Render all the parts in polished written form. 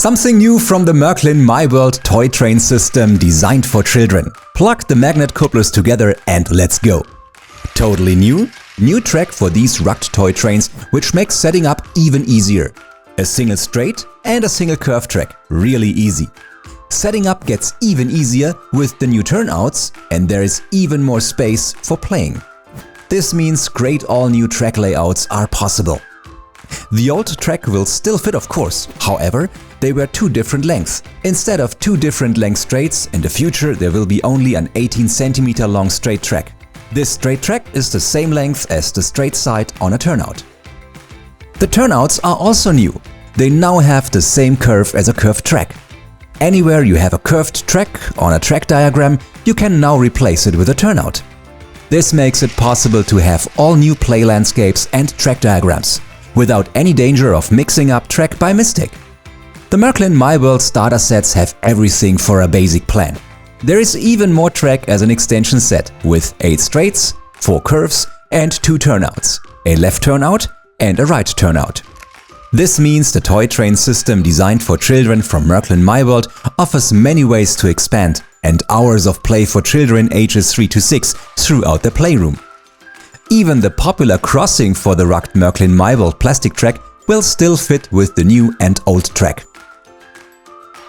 Something new from the Märklin My World toy train system designed for children. Plug the magnet couplers together and let's go. Totally new track for these rugged toy trains, which makes setting up even easier. A single straight and a single curve track, really easy. Setting up gets even easier with the new turnouts, and there is even more space for playing. This means great all-new track layouts are possible. The old track will still fit, of course, however, they were two different lengths. Instead of two different length straights, in the future there will be only an 18 cm long straight track. This straight track is the same length as the straight side on a turnout. The turnouts are also new. They now have the same curve as a curved track. Anywhere you have a curved track on a track diagram, you can now replace it with a turnout. This makes it possible to have all new play landscapes and track diagrams, without any danger of mixing up track by mistake. The Märklin My World starter sets have everything for a basic plan. There is even more track as an extension set, with 8 straights, 4 curves and 2 turnouts, a left turnout and a right turnout. This means the toy train system designed for children from Märklin My World offers many ways to expand and hours of play for children ages 3 to 6 throughout the playroom. Even the popular crossing for the rugged Märklin My World plastic track will still fit with the new and old track.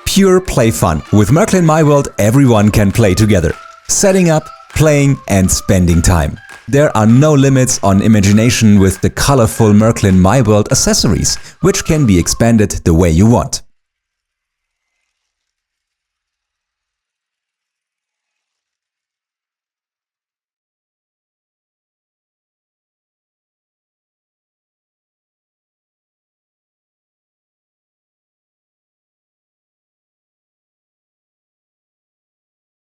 Pure play fun. With Märklin My World everyone can play together. Setting up, playing and spending time. There are no limits on imagination with the colorful Märklin My World accessories, which can be expanded the way you want.